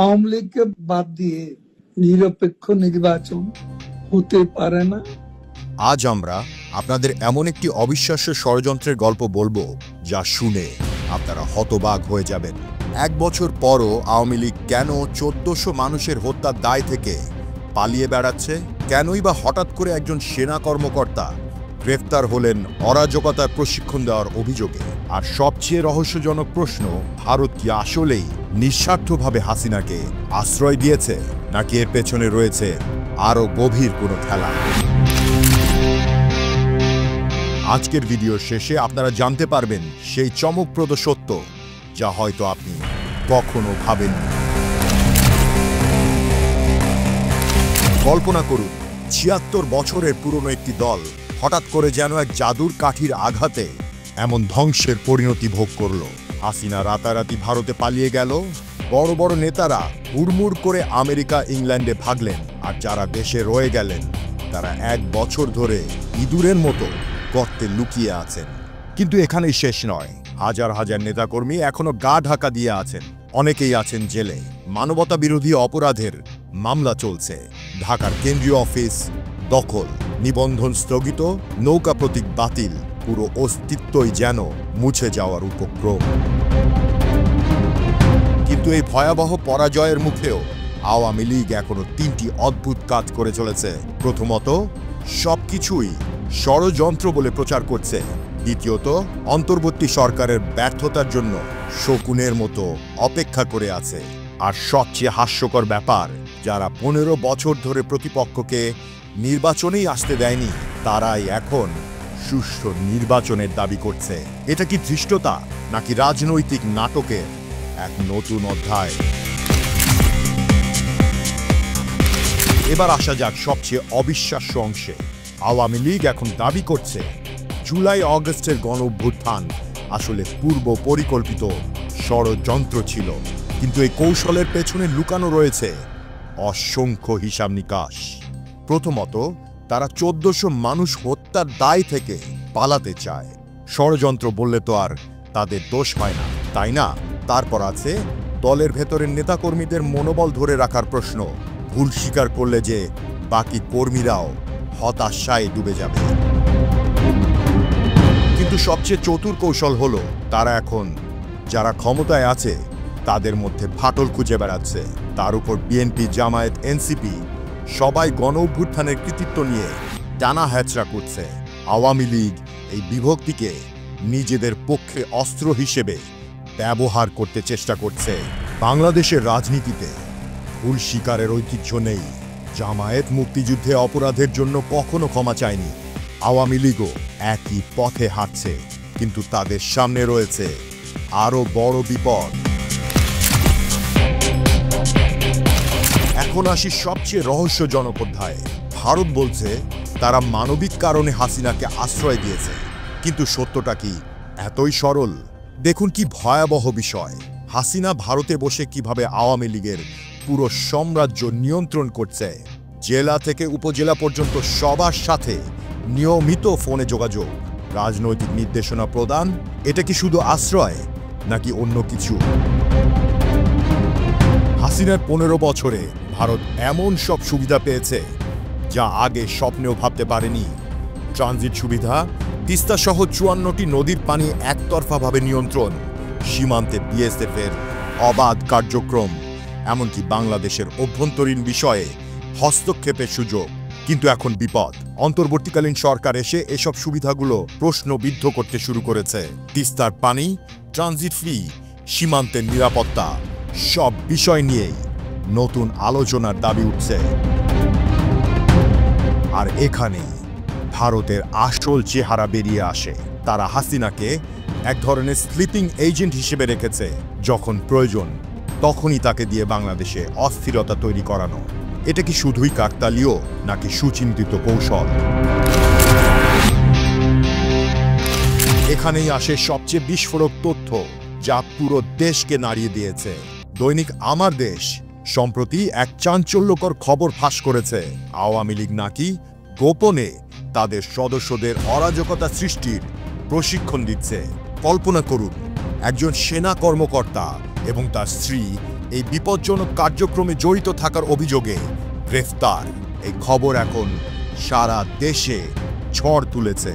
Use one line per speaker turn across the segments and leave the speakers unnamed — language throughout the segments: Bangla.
আওয়ামী লীগকে বাদ দিয়ে নিরপেক্ষ নির্বাচন হতে পারে না।
আজ আমরা আপনাদের এমন একটি অবিশ্বাস্য ষড়যন্ত্রের গল্প বলবো যা শুনে আপনারা হতবাক হয়ে যাবেন। 1 বছর পরও আওয়ামী লীগ কেন 1400 মানুষের হত্যার দায় থেকে পালিয়ে বেড়াচ্ছে? কেনই বা হঠাৎ করে একজন সেনা কর্মকর্তা গ্রেফতার হলেন অরাজকতার প্রশিক্ষণ দেওয়ার অভিযোগে? আর সবচেয়ে রহস্যজনক প্রশ্ন, ভারত কি আসলেই নিঃস্বার্থভাবে হাসিনাকে আশ্রয় দিয়েছে, নাকি এর পেছনে রয়েছে আরও গভীর কোনো খেলা? আজকের ভিডিওর শেষে আপনারা জানতে পারবেন সেই চমকপ্রদ সত্য যা হয়তো আপনি কখনো ভাবেননি। কল্পনা করুন, 76 বছরের পুরনো একটি দল হঠাৎ করে যেন এক জাদুর কাঠির আঘাতে এমন ধ্বংসের পরিণতি ভোগ করল। হাসিনা রাতারাতি ভারতে পালিয়ে গেল, বড় বড় নেতারা হুড়মুড় করে আমেরিকা ইংল্যান্ডে ভাগলেন, আর যারা দেশে রয়ে গেলেন তারা 1 বছর ধরে ইঁদুরের মতো গর্তে লুকিয়ে আছেন। কিন্তু এখানেই শেষ নয়, হাজার হাজার নেতাকর্মী এখনো গা ঢাকা দিয়ে আছেন, অনেকেই আছেন জেলে। মানবতা বিরোধী অপরাধের মামলা চলছে, ঢাকার কেন্দ্রীয় অফিস দখল, নিবন্ধন স্থগিত, নৌকা প্রতীক বাতিল, পুরো অস্তিত্বই যেন মুছে যাওয়ার উপক্রম। কিন্তু এই ভয়াবহ পরাজয়ের মুখেও আওয়ামী লীগ এখনো 3টি অদ্ভুত কাজ করে চলেছে। প্রথমত, সবকিছুই ষড়যন্ত্র বলে প্রচার করছে। দ্বিতীয়ত, অন্তর্বর্তী সরকারের ব্যর্থতার জন্য শকুনের মতো অপেক্ষা করে আছে। আর সবচেয়ে হাস্যকর ব্যাপার, যারা 15 বছর ধরে প্রতিপক্ষকে নির্বাচনেই আসতে দেয়নি, তারাই এখন সুষ্ঠু নির্বাচনের দাবি করছে। এটা কি ধৃষ্টতা, নাকি রাজনৈতিক নাটকের এক নতুন অধ্যায়? এবার আসা যাক সবচেয়ে অবিশ্বাস্য অংশে। আওয়ামী লীগ এখন দাবি করছে জুলাই আগস্টের গণঅভ্যুত্থান আসলে পূর্ব পরিকল্পিত ষড়যন্ত্র ছিল, কিন্তু এই কৌশলের পেছনে লুকানো রয়েছে অসংখ্য হিসাব নিকাশ। প্রথমত, তারা 1400 মানুষ হত্যার দায় থেকে পালাতে চায়। ষড়যন্ত্র বললে তো আর তাদের দোষ হয় না, তাই না? তারপর আছে দলের ভেতরের নেতাকর্মীদের মনোবল ধরে রাখার প্রশ্ন। ভুল স্বীকার করলে যে বাকি কর্মীরাও হতাশায় ডুবে যাবে। কিন্তু সবচেয়ে চতুর কৌশল হলো, তারা এখন যারা ক্ষমতায় আছে তাদের মধ্যে ফাটল খুঁজে বেড়াচ্ছে। তার উপর বিএনপি, জামায়াত, এনসিপি সবাই গণঅভ্যুত্থানের কৃতিত্ব নিয়ে টানা হ্যাচড়া করছে। আওয়ামী লীগ এই বিভক্তিকে নিজেদের পক্ষে অস্ত্র হিসেবে ব্যবহার করতে চেষ্টা করছে। বাংলাদেশের রাজনীতিতে ভুল স্বীকারের ঐতিহ্য নেই। জামায়াত মুক্তিযুদ্ধে অপরাধের জন্য কখনো ক্ষমা চায়নি। আওয়ামী লীগও একই পথে হাঁটছে, কিন্তু তাদের সামনে রয়েছে আরো বড় বিপদ। এখন আসি সবচেয়ে রহস্যজনক অধ্যায়ে। ভারত বলছে তারা মানবিক কারণে হাসিনাকে আশ্রয় দিয়েছে, কিন্তু সত্যটা কি এতই সরল? দেখুন কি ভয়াবহ বিষয়। হাসিনা ভারতে বসে কিভাবে আওয়ামী লীগের পুরো সাম্রাজ্য নিয়ন্ত্রণ করছে। জেলা থেকে উপজেলা পর্যন্ত সবার সাথে নিয়মিত ফোনে যোগাযোগ, রাজনৈতিক নির্দেশনা প্রদান। এটা কি শুধু আশ্রয়, নাকি অন্য কিছু? হাসিনার 15 বছরে ভারত এমন সব সুবিধা পেয়েছে যা আগে স্বপ্নেও ভাবতে পারেনি। ট্রানজিট সুবিধা, তিস্তা সহ 54টি নদীর পানি একতরফাভাবে নিয়ন্ত্রণ, সীমান্তে বিএসএফের অবাধ কার্যক্রম, এমনকি বাংলাদেশের অভ্যন্তরীণ বিষয়ে হস্তক্ষেপের সুযোগ। কিন্তু এখন বিপদ। অন্তর্বর্তীকালীন সরকার এসে এসব সুবিধাগুলো প্রশ্নবিদ্ধ করতে শুরু করেছে। তিস্তার পানি, ট্রানজিট ফি, সীমান্তের নিরাপত্তা, সব বিষয় নিয়েই নতুন আলোচনার দাবি উঠছে। আর এখানেই ভারতের আসল চেহারা বেরিয়ে আসে। তারা হাসিনাকে এক ধরনের স্লিপিং এজেন্ট হিসেবে রেখেছে। যখন প্রয়োজন তখনই তাকে দিয়ে বাংলাদেশে অস্থিরতা তৈরি করানো। এটা কি শুধুই কাকতালীয়, নাকি সুচিন্তিত কৌশল? এখানেই আসে সবচেয়ে বিস্ফোরক তথ্য, যা পুরো দেশকে নাড়িয়ে দিয়েছে। দৈনিক আমার দেশ সম্প্রতি এক চাঞ্চল্যকর খবর ফাঁস করেছে। আওয়ামী লীগ নাকি গোপনে তাদের সদস্যদের অরাজকতা সৃষ্টির প্রশিক্ষণ দিচ্ছে। কল্পনা করুন, একজন সেনা কর্মকর্তা এবং তার স্ত্রী এই বিপজ্জনক কার্যক্রমে জড়িত থাকার অভিযোগে গ্রেফতার। এই খবর এখন সারা দেশে ঝড় তুলেছে।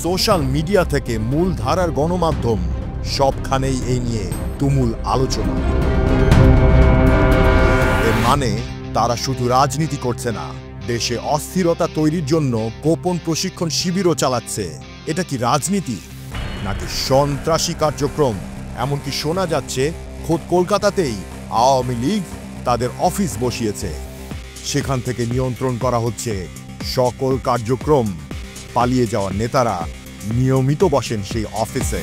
সোশ্যাল মিডিয়া থেকে মূলধারার গণমাধ্যম সবখানেই এই নিয়ে তুমুল আলোচনা। এর মানে তারা শুধু রাজনীতি করছে না, দেশে অস্থিরতা তৈরির জন্য গোপন প্রশিক্ষণ শিবিরও চালাচ্ছে। এটা কি রাজনীতি নাকি সন্ত্রাসী কার্যক্রম? এমনকি শোনা যাচ্ছে খোদ কলকাতাতেই আওয়ামী লীগ তাদের অফিস বসিয়েছে, সেখান থেকে নিয়ন্ত্রণ করা হচ্ছে সকল কার্যক্রম। পালিয়ে যাওয়া নেতারা নিয়মিত বসেন সেই অফিসে।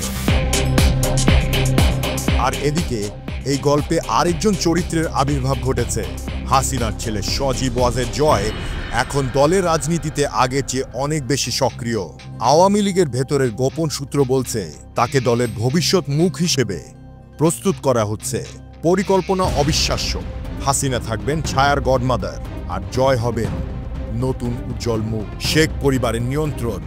আর এদিকে এই গল্পে আরেকজন চরিত্রের আবির্ভাব ঘটেছে। হাসিনার ছেলে সজীব ওয়াজেদ জয় এখন দলের রাজনীতিতে আগের চেয়ে অনেক বেশি সক্রিয়। আওয়ামী লীগের ভেতরের গোপন সূত্র বলছে তাকে দলের ভবিষ্যৎ মুখ হিসেবে প্রস্তুত করা হচ্ছে। পরিকল্পনা অবিশ্বাস্য। হাসিনা থাকবেন ছায়ার গডমাদার, আর জয় হবেন নতুন উজ্জ্বল মুখ। শেখ পরিবারের নিয়ন্ত্রণ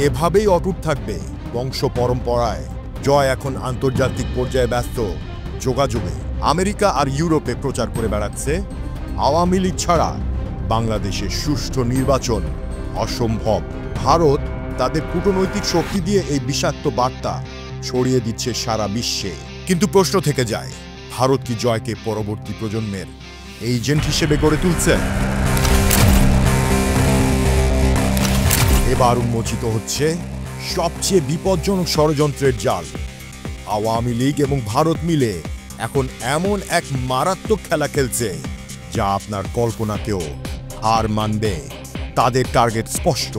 এভাবেই অটুট থাকবে বংশ পরম্পরায়। জয় এখন আন্তর্জাতিক পর্যায়ে ব্যস্ত যোগাযোগে। আমেরিকা আর ইউরোপে প্রচার করে বেড়াচ্ছে আওয়ামী লীগ ছাড়া বাংলাদেশে সুষ্ঠু নির্বাচন অসম্ভব। ভারত তাদের কূটনৈতিক শক্তি দিয়ে এই বিষাক্ত বার্তা ছড়িয়ে দিচ্ছে সারা বিশ্বে। কিন্তু প্রশ্ন থেকে যায়, ভারত কি জয়কে পরবর্তী প্রজন্মের এজেন্ট হিসেবে গড়ে তুলছে? এবার উন্মোচিত হচ্ছে সবচেয়ে বিপজ্জনক ষড়যন্ত্রের জাল। আওয়ামী লীগ এবং ভারত মিলে এখন এমন এক মারাত্মক খেলা খেলছে যা আপনার কল্পনাকেও হার মানবে। তাদের টার্গেট স্পষ্ট,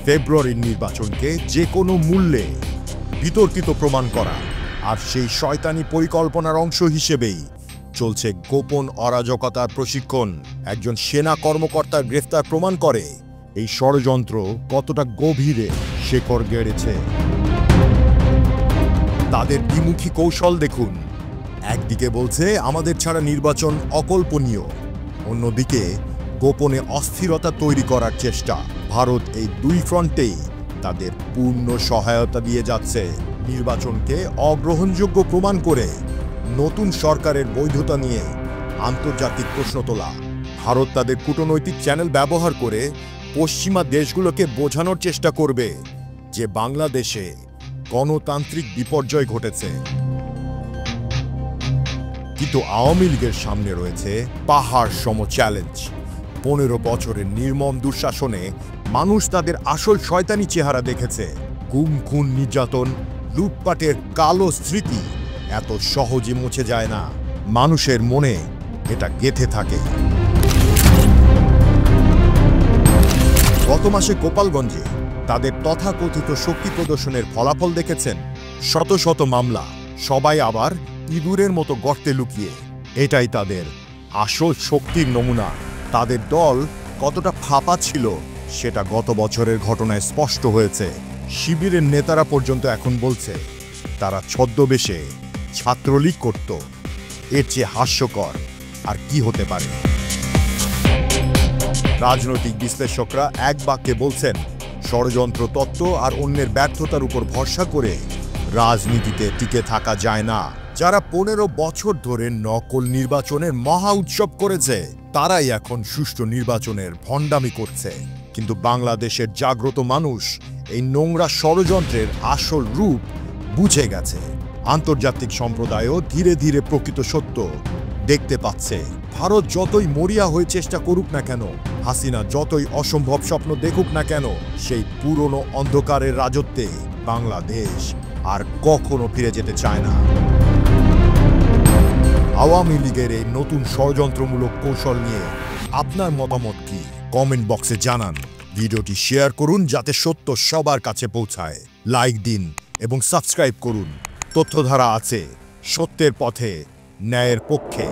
ফেব্রুয়ারির নির্বাচনকে যে কোনো মূল্যে বিতর্কিত প্রমাণ করা। আর সেই শয়তানি পরিকল্পনার অংশ হিসেবেই চলছে গোপন অরাজকতার প্রশিক্ষণ। একজন সেনা কর্মকর্তার গ্রেফতার প্রমাণ করে এই ষড়যন্ত্র কতটা গভীরে শেকড় গেড়েছে। তাদের দ্বিমুখী কৌশল দেখুন। একদিকে বলছে আমাদের ছাড়া নির্বাচন অকল্পনীয়, অন্যদিকে গোপনে অস্থিরতা তৈরি করার চেষ্টা। ভারত এই দুই ফ্রন্টেই তাদের পূর্ণ সহায়তা দিয়ে যাচ্ছে। নির্বাচনকে অগ্রহণযোগ্য প্রমাণ করে নতুন সরকারের বৈধতা নিয়ে আন্তর্জাতিক প্রশ্ন তোলা। ভারত তাদের কূটনৈতিক চ্যানেল ব্যবহার করে পশ্চিমা দেশগুলোকে বোঝানোর চেষ্টা করবে যে বাংলাদেশে গণতান্ত্রিক বিপর্যয় ঘটেছে। কিন্তু আওয়ামী লীগের সামনে রয়েছে পাহাড় সম চ্যালেঞ্জ। 15 বছরের নির্মম দুঃশাসনে মানুষ তাদের আসল শয়তানি চেহারা দেখেছে। গুম, খুন, নির্যাতন, লুটপাটের কালো স্মৃতি এত সহজে মুছে যায় না। মানুষের মনে এটা গেঁথে থাকে। গত মাসে গোপালগঞ্জে তাদের তথাকথিত শক্তি প্রদর্শনের ফলাফল দেখেছেন। শত শত মামলা, সবাই আবার ইঁদুরের মতো গর্তে লুকিয়ে। এটাই তাদের আসল শক্তির নমুনা। তাদের দল কতটা ফাঁপা ছিল সেটা গত বছরের ঘটনায় স্পষ্ট হয়েছে। শিবিরের নেতারা পর্যন্ত এখন বলছে তারা ছদ্মবেশে ছাত্রলীগ করত। এর চেয়ে হাস্যকর আর কি হতে পারে? রাজনৈতিক বিশ্লেষকরা এক বাক্যে বলছেন, ষড়যন্ত্র তত্ত্ব আর অন্যের ব্যর্থতার উপর ভরসা করে রাজনীতিতে টিকে থাকা যায় না। যারা 15 বছর ধরে নকল নির্বাচনের মহা উৎসব করেছে তারাই এখন সুষ্ঠু নির্বাচনের ভণ্ডামি করছে। কিন্তু বাংলাদেশের জাগ্রত মানুষ এই নোংরা ষড়যন্ত্রের আসল রূপ বুঝে গেছে। আন্তর্জাতিক সম্প্রদায়ও ধীরে ধীরে প্রকৃত সত্য দেখতে পাচ্ছে। ভারত যতই মরিয়া হয়ে চেষ্টা করুক না কেন, হাসিনা যতই অসম্ভব স্বপ্ন দেখুক না কেন, সেই পুরনো অন্ধকারের রাজত্বে বাংলাদেশ আর কখনো ফিরে যেতে চায় না। আওয়ামী লীগের এই নতুন ষড়যন্ত্রমূলক কৌশল নিয়ে আপনার মতামত কি? কমেন্ট বক্সে জানান। ভিডিওটি শেয়ার করুন যাতে সত্য সবার কাছে পৌঁছায়। লাইক দিন এবং সাবস্ক্রাইব করুন। তথ্যধারা আছে, সত্যের পথে, ন্যায়ের পক্ষে।